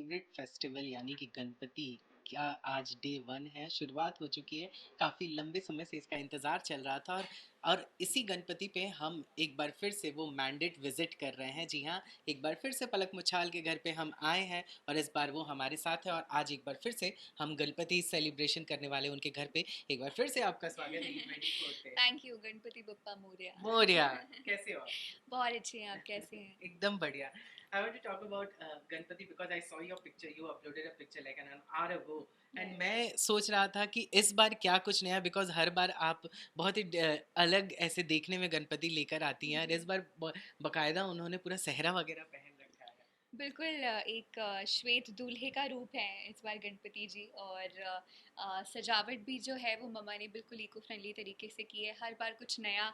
Favourite festival यानी कि गणपति क्या आज डे 1 है, शुरुआत हो चुकी है। काफ़ी लंबे समय से इसका इंतज़ार चल रहा था और इसी गणपति पे हम एक बार फिर से वो मैंडेट विज़िट कर रहे हैं। जी हाँ, एक बार फिर से पलक मुच्छाल के घर पे हम आए हैं और इस बार वो हमारे साथ है और आज एक बार फिर से हम गणपति सेलिब्रेशन करने वाले उनके घर पे। एक बार फिर से आपका स्वागत है E24 पे। Thank you Ganpati Bappa Morya. मोरया, कैसे हो आप? बहुत अच्छे हैं, आप कैसे हैं? एकदम बढ़िया. I want to talk about Ganpati because I saw your picture. You uploaded a picture like an hour ago. And मैं सोच रहा था कि इस बार क्या कुछ नया बिकॉज हर बार आप बहुत ही अलग ऐसे देखने में गणपति लेकर आती हैं और इस बार बकायदा उन्होंने पूरा सहरा वगैरह पहन रखा है. बिल्कुल एक श्वेत दूल्हे का रूप है इस बार गणपति जी। और सजावट भी जो है वो मम्मा ने बिल्कुल इको फ्रेंडली तरीके से की है। हर बार कुछ नया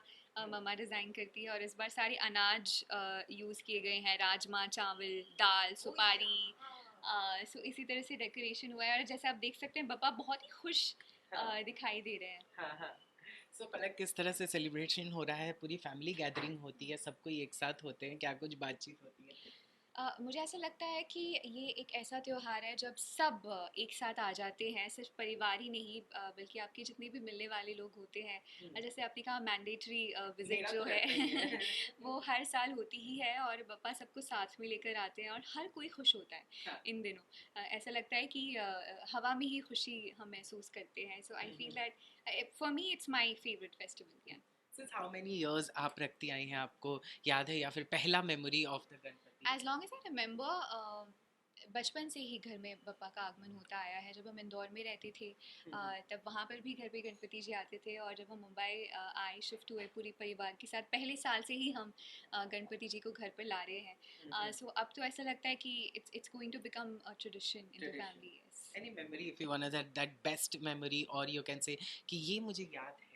मम्मा डिज़ाइन करती है और इस बार सारे अनाज यूज़ किए गए हैं, राजमा, चावल, दाल, सुपारी। सो इसी तरह से डेकोरेशन हुआ है और जैसे आप देख सकते हैं पापा बहुत ही खुश दिखाई दे रहे हैं। हाँ हाँ. सो पलक किस तरह से सेलिब्रेशन हो रहा है? पूरी फैमिली गैदरिंग होती है, सब कोई एक साथ होते हैं, क्या कुछ बातचीत होती है? मुझे ऐसा लगता है कि ये एक ऐसा त्योहार है जब सब एक साथ आ जाते हैं, सिर्फ परिवार ही नहीं बल्कि आपके जितने भी मिलने वाले लोग होते हैं। जैसे आपने कहा मैंडेटरी विजिट मेरा जो तो है रहता ही है. वो हर साल होती ही है और पापा सबको साथ में लेकर आते हैं और हर कोई खुश होता है हाँ. इन दिनों। ऐसा लगता है कि हवा में ही खुशी हम महसूस करते हैं। So I feel that for me it's my favourite festival. Since how many years आप रखती आई हैं, आपको याद है या फिर पहला memory of the Ganpati? As long as I remember बचपन से ही घर में पापा का आगमन होता आया है। जब हम इंदौर में रहते थे तब वहाँ पर भी घर पे गणपति जी आते थे और जब हम मुंबई आए, शिफ्ट हुए पूरी परिवार के साथ, पहले साल से ही हम गणपति जी को घर पर ला रहे हैं। सो अब तो ऐसा लगता है कि it's going to become a tradition in the family. Any memory if you wanna that best memory or you can say कि ये मुझे याद है.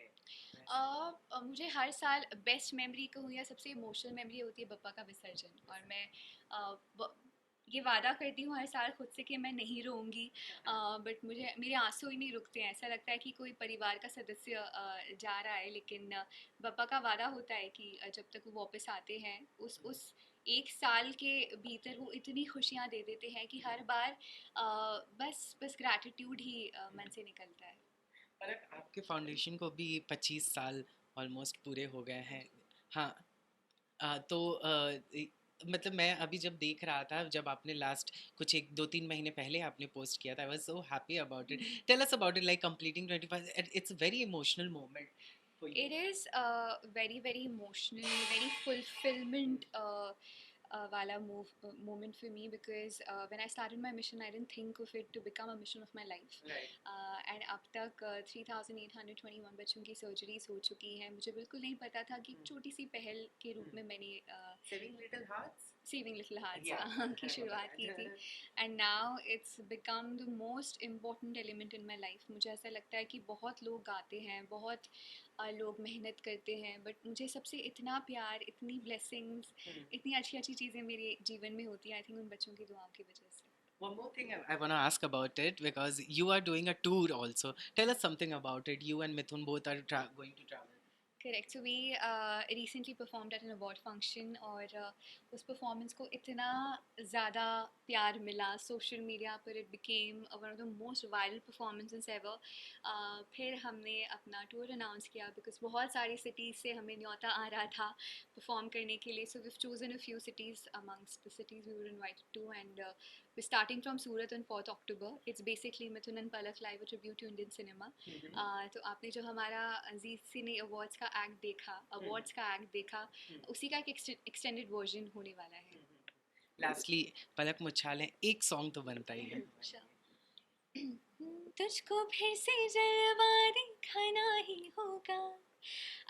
मुझे हर साल बेस्ट मेमोरी कहूँ या सबसे इमोशनल मेमोरी होती है बप्पा का विसर्जन। और मैं ये वादा करती हूँ हर साल खुद से कि मैं नहीं रोऊंगी, बट मुझे मेरे आंसू ही नहीं रुकते हैं। ऐसा लगता है कि कोई परिवार का सदस्य जा रहा है, लेकिन बप्पा का वादा होता है कि जब तक वो वापस आते हैं उस एक साल के भीतर वो इतनी खुशियाँ दे देते हैं कि हर बार बस बस ग्रैटिट्यूड ही मन से निकलता है। पर आपके फाउंडेशन को भी 25 साल ऑलमोस्ट पूरे हो गए हैं. हाँ. तो मतलब मैं अभी जब देख रहा था, जब आपने लास्ट कुछ एक दो तीन महीने पहले आपने पोस्ट किया था, I was so happy about it. Tell us about it, like completing 25. It's a very emotional moment for you. It is very very emotional, very fulfillment wala moment for me, because when I started my mission I didn't think of it to become a mission of my life. Right. And अब तक 3821 बच्चों की surgeries हो चुकी हैं। मुझे बिल्कुल नहीं पता था कि छोटी सी पहल के रूप में मैंने saving little hearts. Saving little hearts Yeah. की शुरुआत की थी। And now it's become the most important element in my life. मुझे ऐसा लगता है कि बहुत लोग गाते हैं, बहुत लोग मेहनत करते हैं, बट मुझे सबसे इतना प्यार, इतनी ब्लेसिंग्स, इतनी अच्छी अच्छी चीज़ें मेरे जीवन में होती हैं, आई थिंक उन बच्चों की दुआओं की वजह से। One more thing I want to ask about it because you are doing a tour also. Tell us something about it. You and Mithun both are going to travel. Correct. So we recently performed at an award function और उस performance को इतना ज़्यादा प्यार मिला social media पर। It became one of the most viral performances ever. फिर हमने अपना टूर अनाउंस किया बिकॉज बहुत सारी सिटीज़ से हमें न्योता आ रहा था परफॉर्म करने के लिए। So we chosen a few cities amongst the cities we were invited to, and we're starting from Surat on 4th October. It's basically Mithun and Palak live, a tribute to Indian cinema. तो आपने जो हमारा जी सिने awards का act देखा, awards का act देखा, उसी का एक एक्सटेंडेड वर्जन होने वाला है। लास्टली पलक मुच्छाल है, एक सॉन्ग तो बनता ही है. तुझको फिर से जलवा दिखाना ही होगा,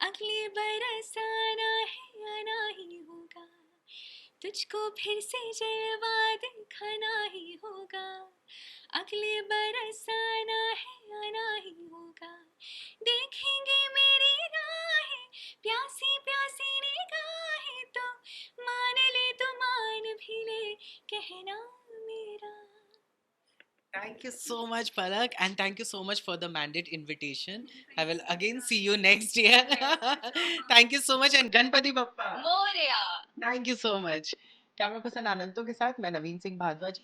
अगले बरस आना है आना ही होगा। तुझको फिर से जलवा दिखाना ही होगा, अगले बरस आना है आना ही होगा। देखेंगे मेरी राहें, प्यासी प्यासी निगाहें, तो मान ले तो मान भी ले कहना मेरा। Thank you so much, Palak, and thank you so much for the mandate invitation. I will again see you next year. Thank you so much, and Ganpati Bappa. Moria. Thank you so much. Camera person आनंदों के साथ मैं नवीन सिंह भारद्वाज।